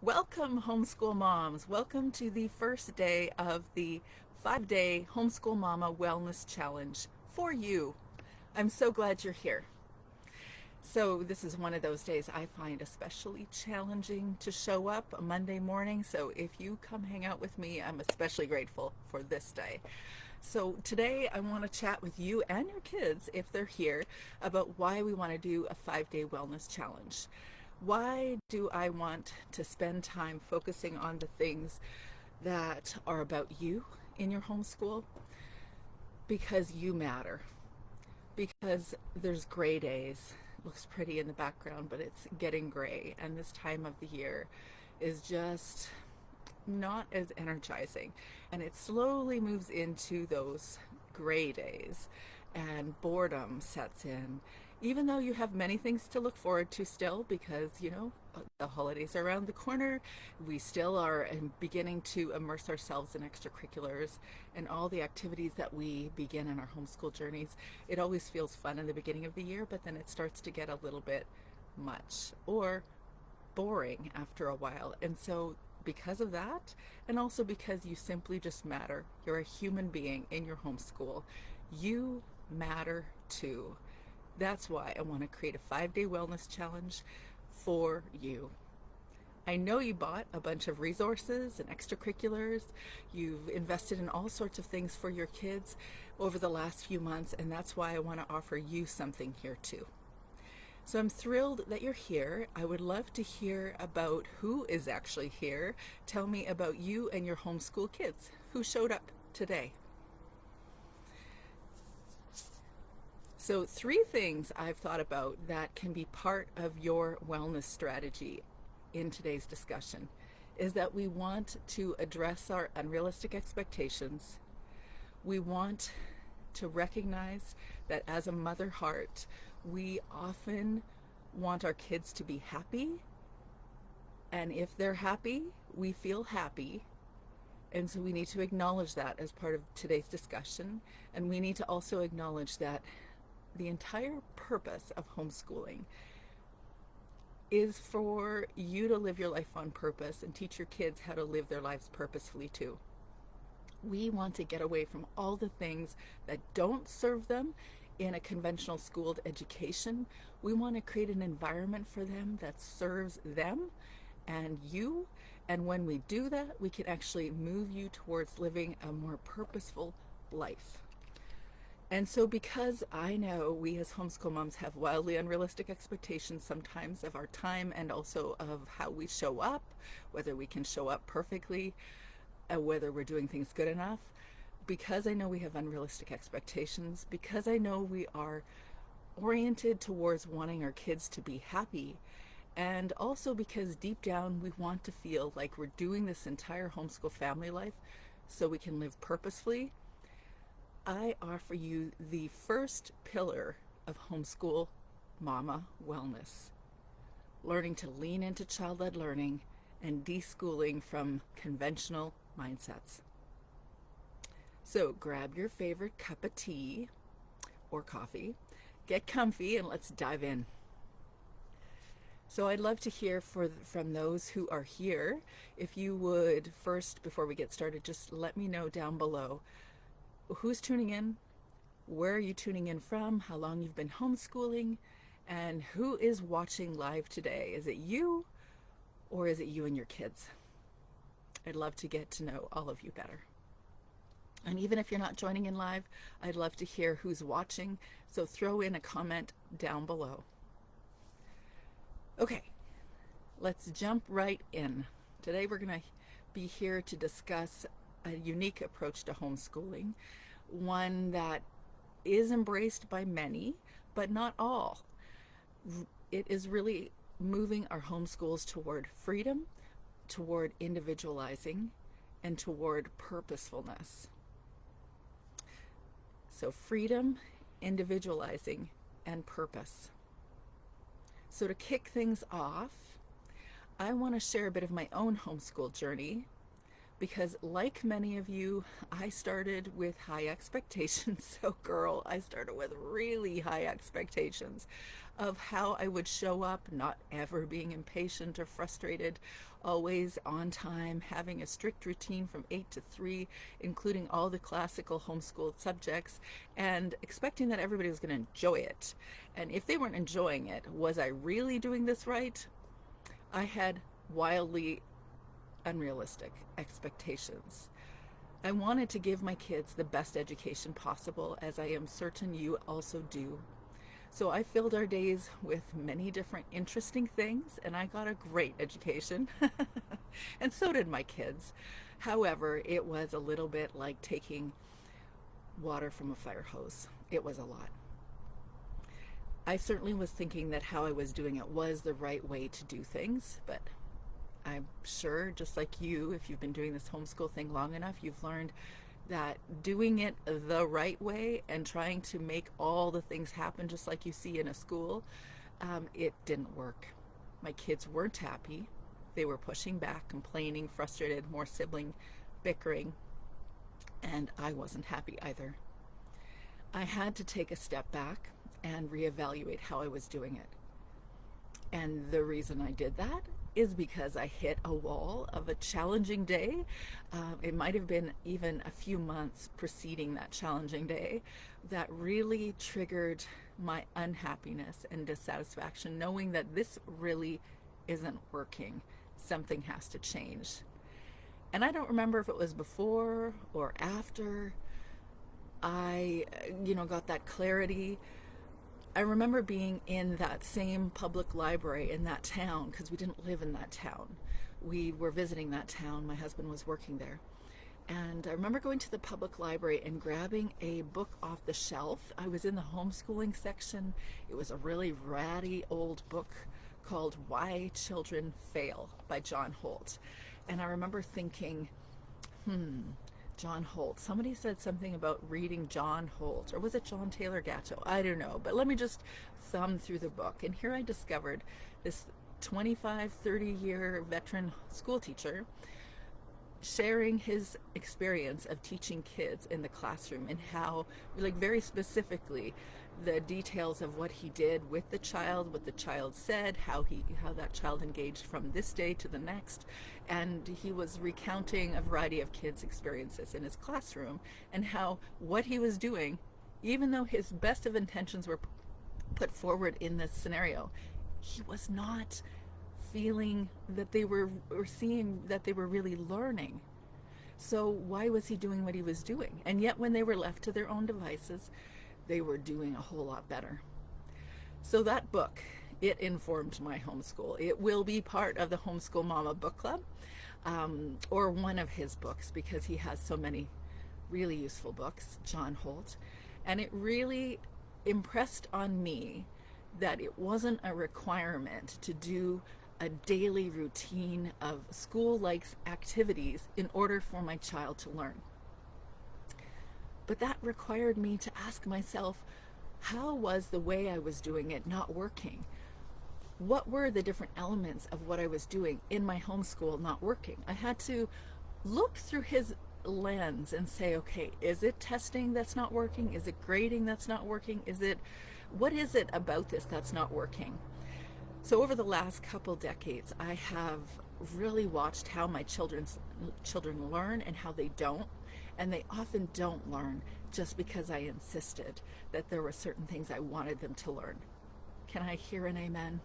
Welcome, homeschool moms. Welcome to the first day of the 5-day Homeschool Mama Wellness Challenge for you. I'm so glad you're here. So, this is one of those days I find especially challenging to show up a Monday morning. So, if you come hang out with me, I'm especially grateful for this day. So, today I want to chat with you and your kids, if they're here, about why we want to do a 5-day wellness challenge. Why do I want to spend time focusing on the things that are about you in your homeschool? Because you matter. Because there's gray days. It looks pretty in the background, but it's getting gray. And this time of the year is just not as energizing. And it slowly moves into those gray days, and boredom sets in. Even though you have many things to look forward to still, because, the holidays are around the corner, we still are beginning to immerse ourselves in extracurriculars and all the activities that we begin in our homeschool journeys. It always feels fun in the beginning of the year, but then it starts to get a little bit much or boring after a while. And so because of that, and also because you simply just matter, you're a human being in your homeschool, you matter too. That's why I want to create a 5-day wellness challenge for you. I know you bought a bunch of resources and extracurriculars. You've invested in all sorts of things for your kids over the last few months, and that's why I want to offer you something here too. So I'm thrilled that you're here. I would love to hear about who is actually here. Tell me about you and your homeschool kids. Who showed up today? So 3 things I've thought about that can be part of your wellness strategy in today's discussion is that we want to address our unrealistic expectations. We want to recognize that as a mother heart, we often want our kids to be happy. And if they're happy, we feel happy. And so we need to acknowledge that as part of today's discussion. And we need to also acknowledge that the entire purpose of homeschooling is for you to live your life on purpose and teach your kids how to live their lives purposefully too. We want to get away from all the things that don't serve them in a conventional schooled education. We want to create an environment for them that serves them and you. And when we do that, we can actually move you towards living a more purposeful life. And so because I know we as homeschool moms have wildly unrealistic expectations sometimes of our time and also of how we show up, whether we can show up perfectly, whether we're doing things good enough, because I know we have unrealistic expectations, because I know we are oriented towards wanting our kids to be happy, and also because deep down we want to feel like we're doing this entire homeschool family life so we can live purposefully, I offer you the first pillar of homeschool mama wellness, learning to lean into child-led learning and deschooling from conventional mindsets. So grab your favorite cup of tea or coffee, get comfy, and let's dive in. So I'd love to hear from those who are here. If you would first, before we get started, just let me know down below who's tuning in, where are you tuning in from, how long you've been homeschooling, and who is watching live today. Is it you or is it you and your kids? I'd love to get to know all of you better. And even if you're not joining in live, I'd love to hear who's watching, so throw in a comment down below. Okay, let's jump right in. Today we're going to be here to discuss a unique approach to homeschooling, one that is embraced by many, but not all. It is really moving our homeschools toward freedom, toward individualizing, and toward purposefulness. So freedom, individualizing, and purpose. So to kick things off, I want to share a bit of my own homeschool journey, because like many of you, I started with high expectations. So girl, I started with really high expectations of how I would show up, not ever being impatient or frustrated, always on time, having a strict routine from 8 to 3, including all the classical homeschooled subjects, and expecting that everybody was going to enjoy it. And if they weren't enjoying it, was I really doing this right? I had wildly unrealistic expectations. I wanted to give my kids the best education possible, as I am certain you also do. So I filled our days with many different interesting things, and I got a great education. And so did my kids. However, it was a little bit like taking water from a fire hose. It was a lot. I certainly was thinking that how I was doing it was the right way to do things, but I'm sure, just like you, if you've been doing this homeschool thing long enough, you've learned that doing it the right way and trying to make all the things happen just like you see in a school, it didn't work. My kids weren't happy. They were pushing back, complaining, frustrated, more sibling bickering, and I wasn't happy either. I had to take a step back and reevaluate how I was doing it. And the reason I did that is because I hit a wall of a challenging day. It might have been even a few months preceding that challenging day that really triggered my unhappiness and dissatisfaction, knowing that this really isn't working. Something has to change. And I don't remember if it was before or after I, got that clarity. I remember being in that same public library in that town, because we didn't live in that town. We were visiting that town. My husband was working there. And I remember going to the public library and grabbing a book off the shelf. I was in the homeschooling section. It was a really ratty old book called Why Children Fail by John Holt. And I remember thinking, John Holt. Somebody said something about reading John Holt, or was it John Taylor Gatto? I don't know, but let me just thumb through the book. And here I discovered this 25, 30-year veteran school teacher sharing his experience of teaching kids in the classroom, and how, like, very specifically, the details of what he did with the child, what the child said, how that child engaged from this day to the next. And he was recounting a variety of kids' experiences in his classroom, and how what he was doing, even though his best of intentions were put forward in this scenario, he was not feeling that they were, or seeing that they were really learning. So why was he doing what he was doing? And yet when they were left to their own devices, they were doing a whole lot better. So that book, it informed my homeschool. It will be part of the Homeschool Mama book club, or one of his books, because he has so many really useful books, John Holt. And it really impressed on me that it wasn't a requirement to do a daily routine of school-like activities in order for my child to learn. But that required me to ask myself, how was the way I was doing it not working? What were the different elements of what I was doing in my homeschool not working? I had to look through his lens and say, okay, is it testing that's not working? Is it grading that's not working? What is it about this that's not working? So over the last couple decades, I have really watched how my children learn and how they don't. And they often don't learn just because I insisted that there were certain things I wanted them to learn. Can I hear an amen?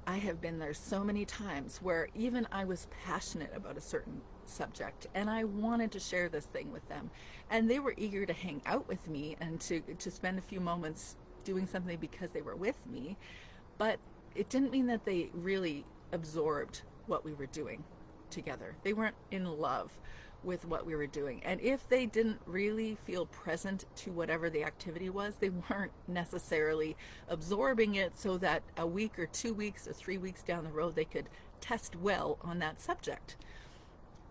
I have been there so many times where even I was passionate about a certain subject and I wanted to share this thing with them. And they were eager to hang out with me and to spend a few moments doing something because they were with me. But it didn't mean that they really absorbed what we were doing together. They weren't in love with what we were doing. And if they didn't really feel present to whatever the activity was, they weren't necessarily absorbing it so that a week or 2 weeks or 3 weeks down the road they could test well on that subject.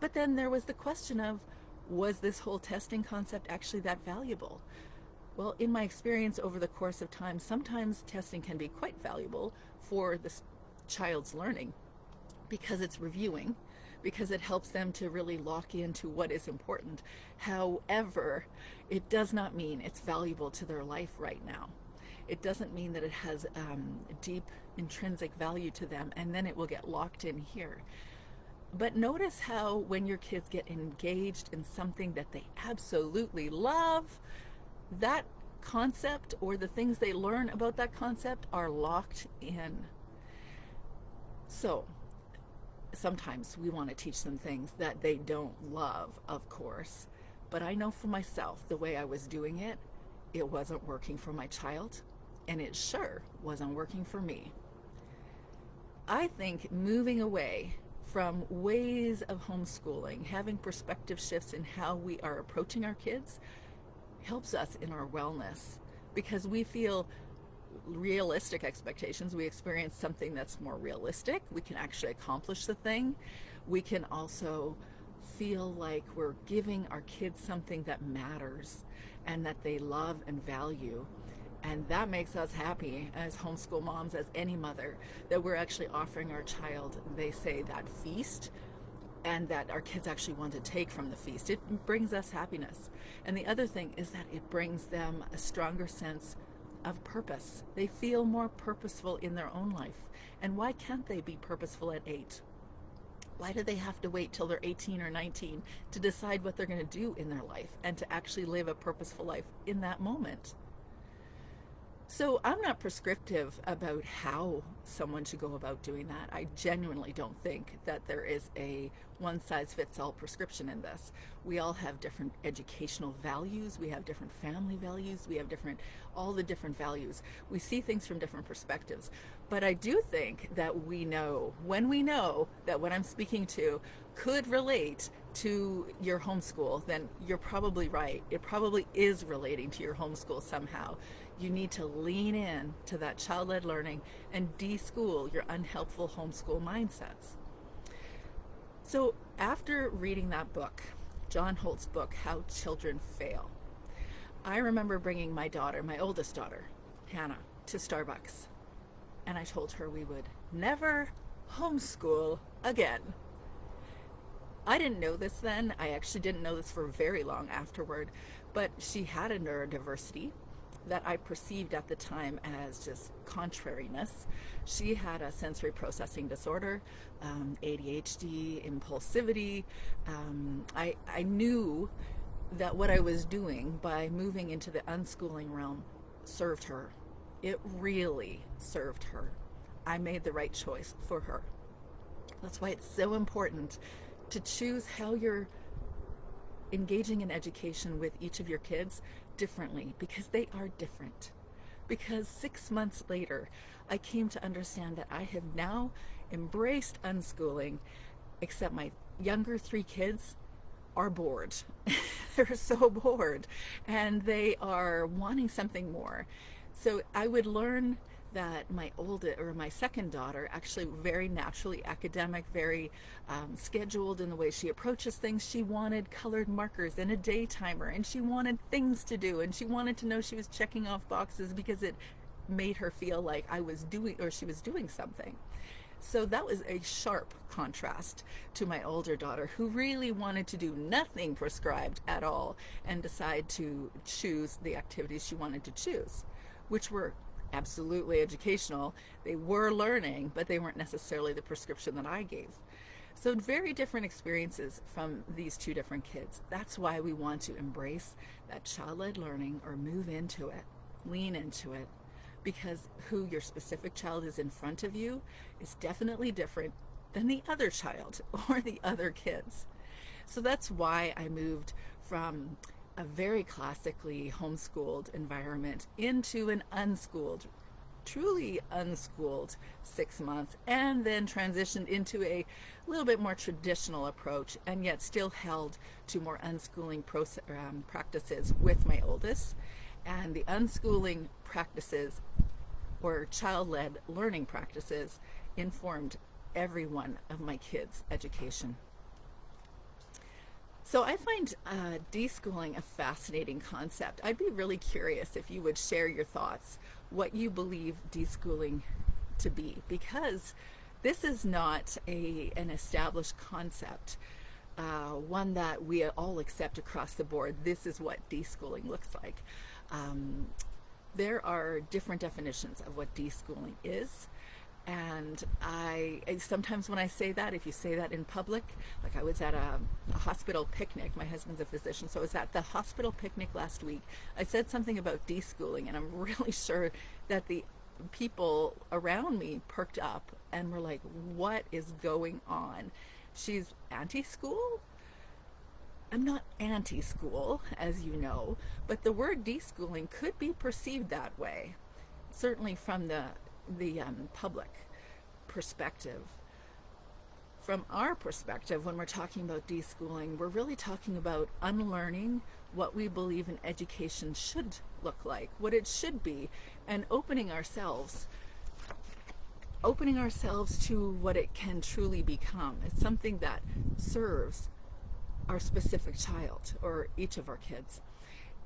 But then there was the question of, was this whole testing concept actually that valuable? Well, in my experience over the course of time, sometimes testing can be quite valuable for the child's learning because it's reviewing. because it helps them to really lock into what is important. However, it does not mean it's valuable to their life right now. It doesn't mean that it has deep intrinsic value to them, and then it will get locked in here. But notice how when your kids get engaged in something that they absolutely love, that concept or the things they learn about that concept are locked in. So sometimes we want to teach them things that they don't love, of course. But I know for myself, the way I was doing it, it wasn't working for my child, and it sure wasn't working for me. I think moving away from ways of homeschooling, having perspective shifts in how we are approaching our kids, helps us in our wellness, because we feel realistic expectations. We experience something that's more realistic. We can actually accomplish the thing. We can also feel like we're giving our kids something that matters and that they love and value. And that makes us happy as homeschool moms, as any mother, that we're actually offering our child, they say, that feast, and that our kids actually want to take from the feast. It brings us happiness. And the other thing is that it brings them a stronger sense of purpose. They feel more purposeful in their own life. And why can't they be purposeful at 8? Why do they have to wait till they're 18 or 19 to decide what they're going to do in their life and to actually live a purposeful life in that moment? So I'm not prescriptive about how someone should go about doing that. I genuinely don't think that there is a one-size-fits-all prescription in this. We all have different educational values. We have different family values. We have all the different values. We see things from different perspectives. But I do think that when we know that what I'm speaking to could relate to your homeschool, then you're probably right. It probably is relating to your homeschool somehow. You need to lean in to that child-led learning and de-school your unhelpful homeschool mindsets. So after reading that book, John Holt's book, How Children Fail, I remember bringing my oldest daughter, Hannah, to Starbucks. And I told her we would never homeschool again. I didn't know this then. I actually didn't know this for very long afterward. But she had a neurodiversity that I perceived at the time as just contrariness. She had a sensory processing disorder, ADHD, impulsivity. I knew that what I was doing by moving into the unschooling realm served her. It really served her. I made the right choice for her. That's why it's so important to choose how you're engaging in education with each of your kids differently, because they are different. Because 6 months later, I came to understand that I have now embraced unschooling, except my younger 3 kids are bored. They're so bored, and they are wanting something more. So I would learn that my second daughter, actually very naturally academic, very scheduled in the way she approaches things. She wanted colored markers and a day timer, and she wanted things to do, and she wanted to know she was checking off boxes because it made her feel like she was doing something. So that was a sharp contrast to my older daughter, who really wanted to do nothing prescribed at all and decide to choose the activities she wanted to choose, which were absolutely educational. They were learning, but they weren't necessarily the prescription that I gave. So very different experiences from these 2 different kids. That's why we want to embrace that child-led learning, or move into it, lean into it, because who your specific child is in front of you is definitely different than the other child or the other kids. So that's why I moved from a very classically homeschooled environment into an unschooled, truly unschooled 6 months, and then transitioned into a little bit more traditional approach, and yet still held to more unschooling practices with my oldest. And the unschooling practices, or child-led learning practices, informed every one of my kids' education. So I find deschooling a fascinating concept. I'd be really curious if you would share your thoughts, what you believe deschooling to be, because This is not an established concept, one that we all accept across the board. This is what deschooling looks like. Um, there are different definitions of what deschooling is. And sometimes when I say that, if you say that in public, like I was at a hospital picnic, my husband's a physician, so I was at the hospital picnic last week. I said something about deschooling, and I'm really sure that the people around me perked up and were like, what is going on? She's anti-school? I'm not anti-school, as you know, but the word deschooling could be perceived that way, certainly from the public perspective. From our perspective, when we're talking about deschooling, we're really talking about unlearning what we believe an education should look like, what it should be, and opening ourselves to what it can truly become. It's something that serves our specific child or each of our kids.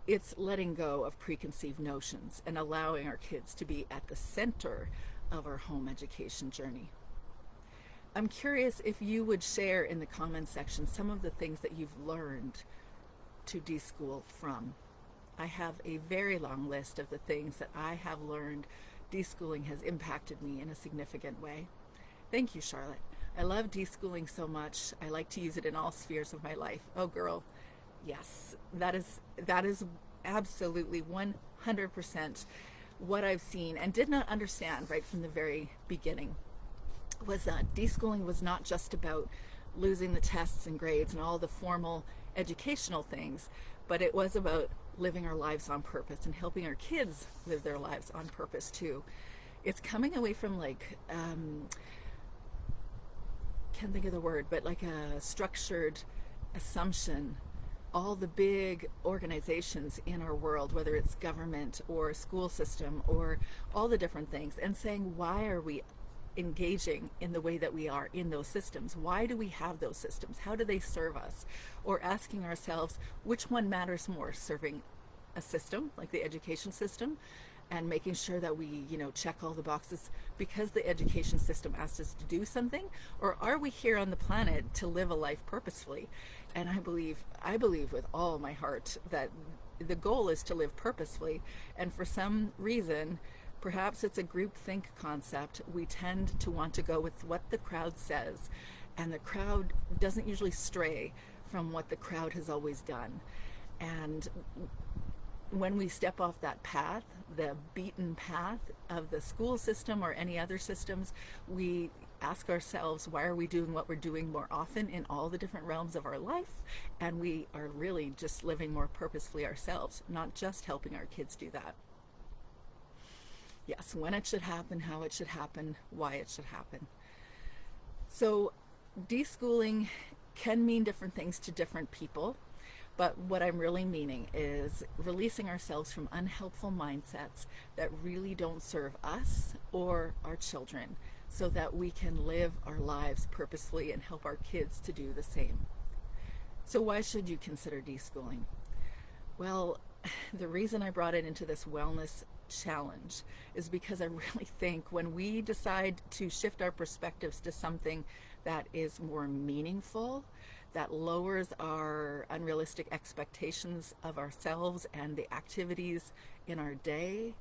It's letting go of preconceived notions and allowing our kids to be at the center of our home education journey. I'm curious if you would share in the comments section some of the things that you've learned to deschool from. I have a very long list of the things that I have learned deschooling has impacted me in a significant way. Thank you, Charlotte. I love deschooling so much. I like to use it in all spheres of my life. Oh, girl. Yes, that is absolutely 100% what I've seen and did not understand right from the very beginning. Was that deschooling was not just about losing the tests and grades and all the formal educational things, but it was about living our lives on purpose and helping our kids live their lives on purpose too. It's coming away from can't think of the word, but like a structured assumption. All the big organizations in our world, whether it's government or school system or all the different things, and saying, why are we engaging in the way that we are in those systems? Why do we have those systems? How do they serve us? Or asking ourselves, which one matters more, serving a system like the education system and making sure that we, check all the boxes because the education system asked us to do something, or are we here on the planet to live a life purposefully? And I believe with all my heart that the goal is to live purposefully. And for some reason, perhaps it's a groupthink concept, we tend to want to go with what the crowd says. And the crowd doesn't usually stray from what the crowd has always done. And when we step off that path, the beaten path of the school system or any other systems, we ask ourselves, why are we doing what we're doing more often in all the different realms of our life? And we are really just living more purposefully ourselves, not just helping our kids do that. Yes, when it should happen, how it should happen, why it should happen. So deschooling can mean different things to different people. But what I'm really meaning is releasing ourselves from unhelpful mindsets that really don't serve us or our children so that we can live our lives purposefully and help our kids to do the same. So why should you consider deschooling? Well, the reason I brought it into this wellness challenge is because I really think when we decide to shift our perspectives to something that is more meaningful, that lowers our unrealistic expectations of ourselves and the activities in our day.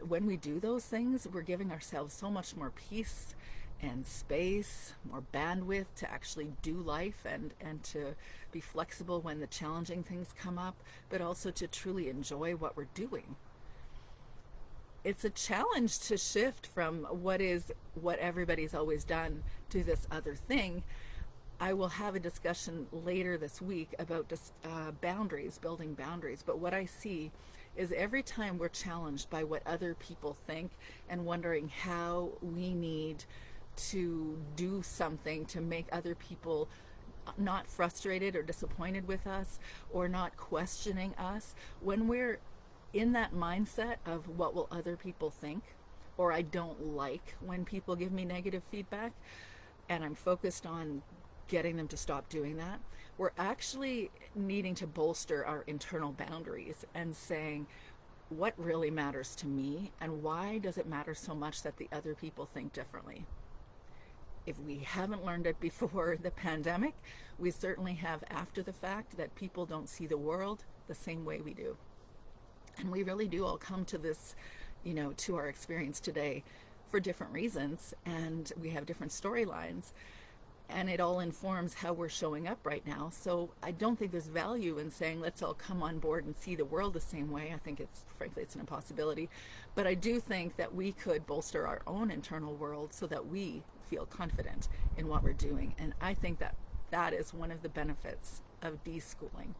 When we do those things, we're giving ourselves so much more peace and space, more bandwidth to actually do life and to be flexible when the challenging things come up, but also to truly enjoy what we're doing. It's a challenge to shift from what everybody's always done to this other thing. I will have a discussion later this week about boundaries, building boundaries. But what I see is every time we're challenged by what other people think and wondering how we need to do something to make other people not frustrated or disappointed with us or not questioning us, when we're in that mindset of what will other people think, or I don't like when people give me negative feedback, and I'm focused on getting them to stop doing that, we're actually needing to bolster our internal boundaries and saying, what really matters to me and why does it matter so much that the other people think differently? If we haven't learned it before the pandemic, we certainly have after the fact, that people don't see the world the same way we do. And we really do all come to this, to our experience today for different reasons, and we have different storylines, and it all informs how we're showing up right now. So I don't think there's value in saying let's all come on board and see the world the same way. I think frankly it's an impossibility. But I do think that we could bolster our own internal world so that we feel confident in what we're doing. And I think that is one of the benefits of deschooling.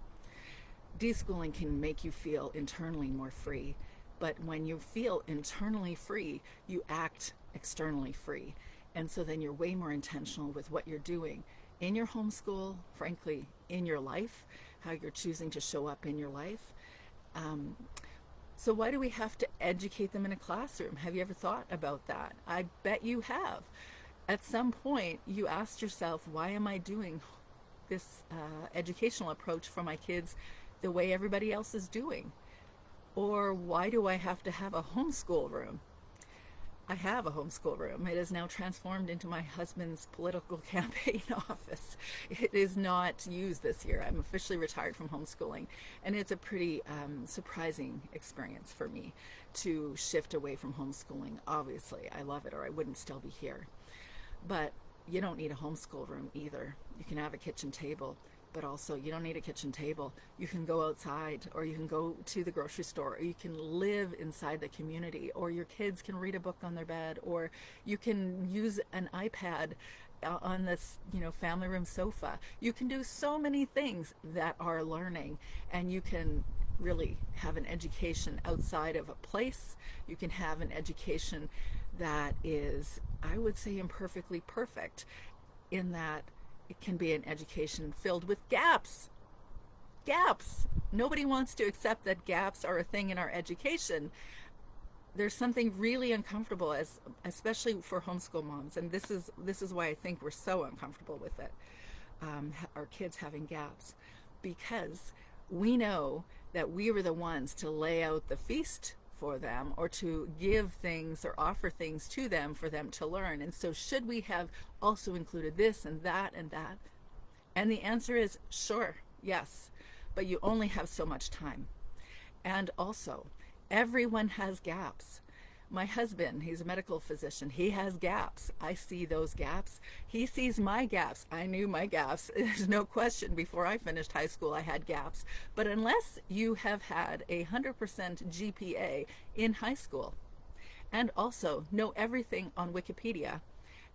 Deschooling can make you feel internally more free, but when you feel internally free, you act externally free. And so then you're way more intentional with what you're doing in your homeschool, frankly, in your life, how you're choosing to show up in your life. So why do we have to educate them in a classroom? Have you ever thought about that? I bet you have. At some point, you asked yourself, why am I doing this educational approach for my kids the way everybody else is doing? Or why do I have to have a homeschool room? I have a homeschool room. It is now transformed into my husband's political campaign office. It is not used this year. I'm officially retired from homeschooling, and it's a pretty surprising experience for me to shift away from homeschooling. Obviously, I love it, or I wouldn't still be here. But you don't need a homeschool room either. You can have a kitchen table, but also you don't need a kitchen table. You can go outside, or you can go to the grocery store, or you can live inside the community, or your kids can read a book on their bed, or you can use an iPad on this, family room sofa. You can do so many things that are learning, and you can really have an education outside of a place. You can have an education that is, I would say, imperfectly perfect, in that it can be an education filled with gaps. Gaps. Nobody wants to accept that gaps are a thing in our education. There's something really uncomfortable, especially for homeschool moms, and this is why I think we're so uncomfortable with it. Our kids having gaps, because we know that we were the ones to lay out the feast for them, or to give things or offer things to them for them to learn. And so should we have also included this and that and that? And the answer is sure, yes, but you only have so much time. And also, everyone has gaps. My husband, he's a medical physician. He has gaps. I see those gaps. He sees my gaps. I knew my gaps. There's no question. Before I finished high school, I had gaps. But unless you have had 100% GPA in high school, and also know everything on Wikipedia,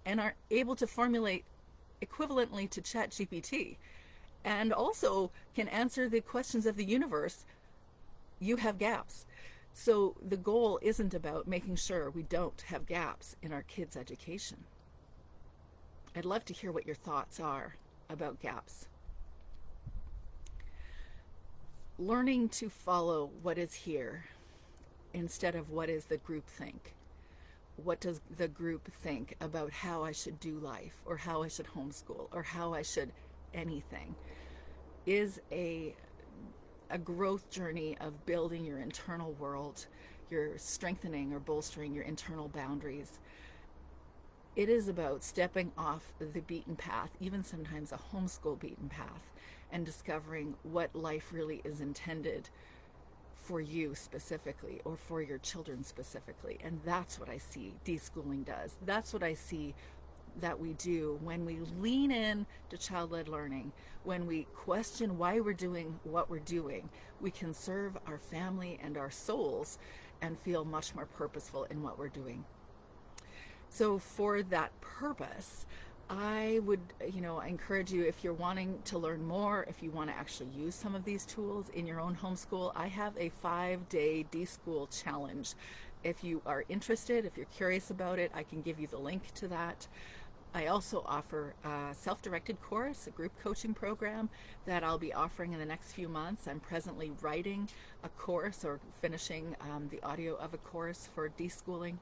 and are able to formulate equivalently to ChatGPT, and also can answer the questions of the universe, you have gaps. So the goal isn't about making sure we don't have gaps in our kids' education. I'd love to hear what your thoughts are about gaps. Learning to follow what is here instead of what is the group think. What does the group think about how I should do life, or how I should homeschool, or how I should anything, is a growth journey of building your internal world. You're strengthening or bolstering your internal boundaries. It is about stepping off the beaten path, even sometimes a homeschool beaten path, and discovering what life really is intended for you specifically, or for your children specifically. And that's what I see deschooling does. That's what I see that we do when we lean in to child-led learning. When we question why we're doing what we're doing, we can serve our family and our souls and feel much more purposeful in what we're doing. So for that purpose, I would, encourage you, if you're wanting to learn more, if you want to actually use some of these tools in your own homeschool, I have a 5-day deschool challenge. If you are interested, if you're curious about it, I can give you the link to that. I also offer a self-directed course, a group coaching program that I'll be offering in the next few months. I'm presently writing a course, or finishing the audio of a course for deschooling,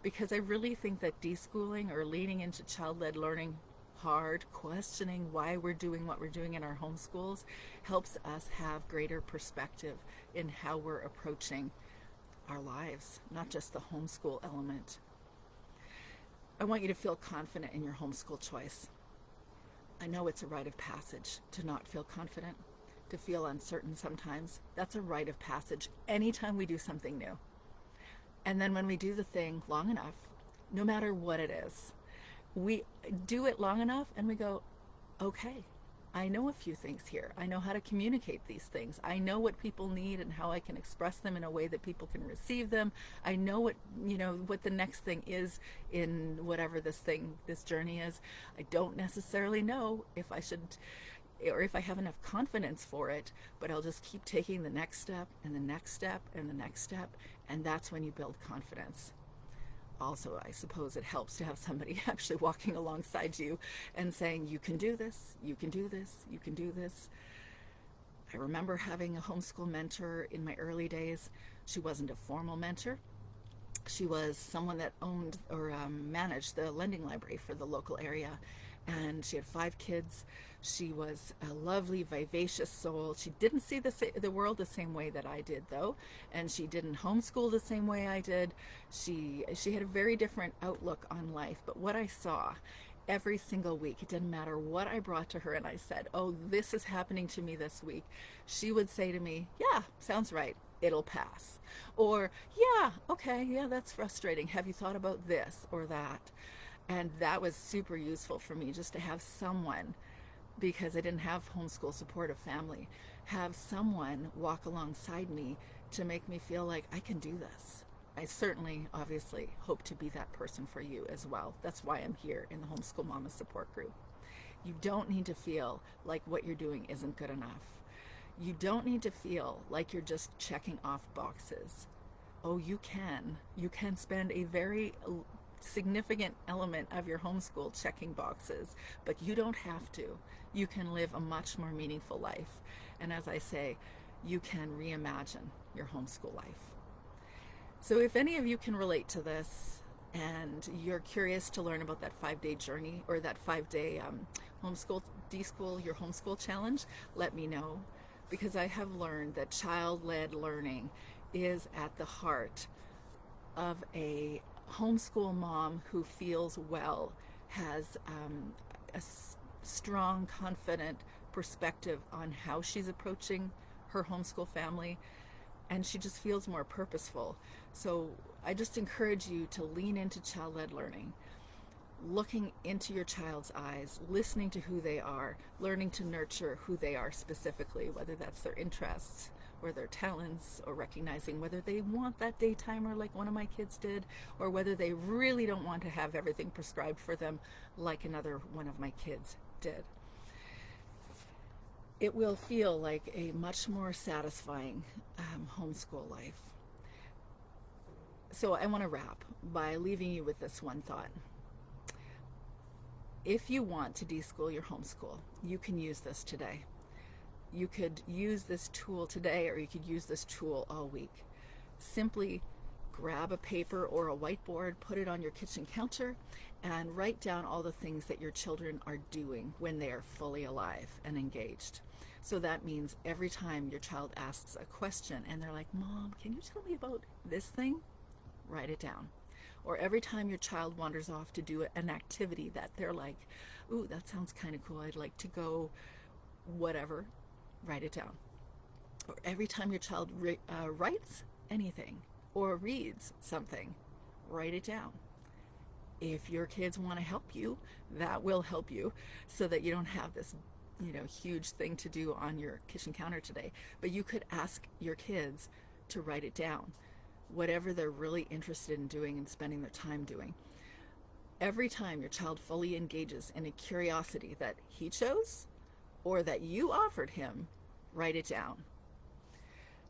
because I really think that deschooling, or leaning into child-led learning hard, questioning why we're doing what we're doing in our homeschools, helps us have greater perspective in how we're approaching our lives, not just the homeschool element. I want you to feel confident in your homeschool choice. I know it's a rite of passage to not feel confident, to feel uncertain sometimes. That's a rite of passage anytime we do something new. And then when we do the thing long enough, no matter what it is, we do it long enough and we go, okay, I know a few things here. I know how to communicate these things. I know what people need and how I can express them in a way that people can receive them. I know what the next thing is in whatever this journey is. I don't necessarily know if I should or if I have enough confidence for it, but I'll just keep taking the next step and the next step and the next step, and that's when you build confidence. Also, I suppose it helps to have somebody actually walking alongside you and saying, you can do this, you can do this, you can do this. I remember having a homeschool mentor in my early days. She wasn't a formal mentor. She was someone that owned or managed the lending library for the local area, and she had 5 kids. She was a lovely, vivacious soul. She didn't see the world the same way that I did, though, and she didn't homeschool the same way I did. She had a very different outlook on life, but what I saw every single week, it didn't matter what I brought to her and I said, oh, this is happening to me this week, she would say to me, yeah, sounds right, it'll pass. Or, yeah, okay, yeah, that's frustrating. Have you thought about this or that? And that was super useful for me, just to have someone, because I didn't have homeschool supportive family, have someone walk alongside me to make me feel like I can do this. I certainly, obviously, hope to be that person for you as well. That's why I'm here in the Homeschool Mama Support Group. You don't need to feel like what you're doing isn't good enough. You don't need to feel like you're just checking off boxes. Oh, you can. You can spend a very significant element of your homeschool checking boxes, but you don't have to. You can live a much more meaningful life. And as I say, you can reimagine your homeschool life. So if any of you can relate to this and you're curious to learn about that 5-day journey or that 5-day homeschool, Deschool your homeschool challenge, let me know, because I have learned that child-led learning is at the heart of a homeschool mom who feels well, has a strong, confident perspective on how she's approaching her homeschool family, and she just feels more purposeful. So I just encourage you to lean into child-led learning, looking into your child's eyes, listening to who they are, learning to nurture who they are specifically, whether that's their interests or their talents, or recognizing whether they want that day timer like one of my kids did, or whether they really don't want to have everything prescribed for them like another one of my kids did. It will feel like a much more satisfying homeschool life. So I want to wrap by leaving you with this one thought. If you want to deschool your homeschool, you can use this today. You could use this tool today, or you could use this tool all week. Simply grab a paper or a whiteboard, put it on your kitchen counter, and write down all the things that your children are doing when they are fully alive and engaged. So that means every time your child asks a question and they're like, Mom, can you tell me about this thing? Write it down. Or every time your child wanders off to do an activity that they're like, ooh, that sounds kind of cool, I'd like to go whatever, write it down. Or every time your child writes anything or reads something, write it down. If your kids want to help you, that will help you, so that you don't have this huge thing to do on your kitchen counter today. But you could ask your kids to write it down, whatever they're really interested in doing and spending their time doing. Every time your child fully engages in a curiosity that he chose or that you offered him, write it down.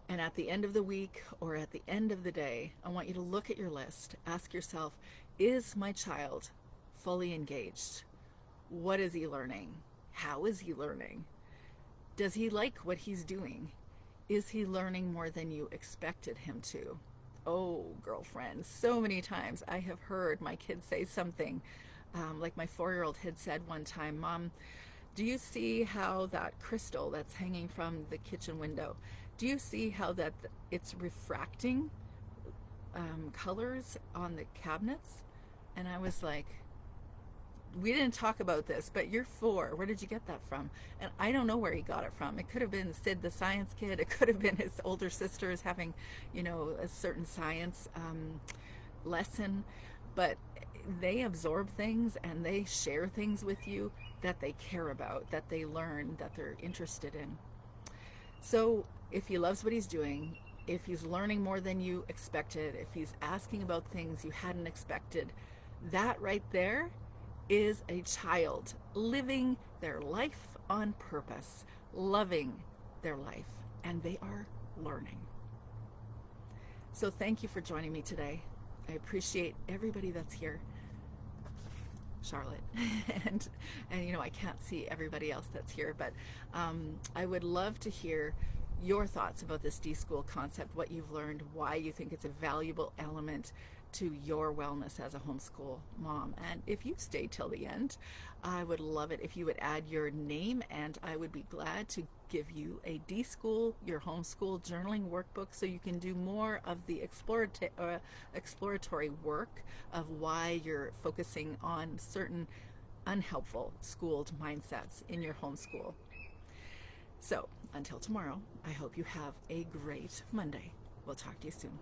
And at the end of the week or at the end of the day, I want you to look at your list. Ask yourself, is my child fully engaged? What is he learning? How is he learning? Does he like what he's doing? Is he learning more than you expected him to? Oh, girlfriend, so many times I have heard my kids say something like my 4-year-old had said one time, Mom, do you see how that crystal that's hanging from the kitchen window, do you see how that it's refracting colors on the cabinets? And I was like, we didn't talk about this, but you're 4. Where did you get that from? And I don't know where he got it from. It could have been Sid the science kid. It could have been his older sisters having, a certain science lesson. But they absorb things and they share things with you that they care about, that they learn, that they're interested in. So if he loves what he's doing, if he's learning more than you expected, if he's asking about things you hadn't expected, that right there is a child living their life on purpose, loving their life, and they are learning. So thank you for joining me today. I appreciate everybody that's here. Charlotte and I can't see everybody else that's here, but I would love to hear your thoughts about this D-School concept, what you've learned, why you think it's a valuable element to your wellness as a homeschool mom. And if you stay till the end, I would love it if you would add your name, and I would be glad to give you a D-School, your homeschool journaling workbook, so you can do more of the exploratory work of why you're focusing on certain unhelpful schooled mindsets in your homeschool. So until tomorrow, I hope you have a great Monday. We'll talk to you soon.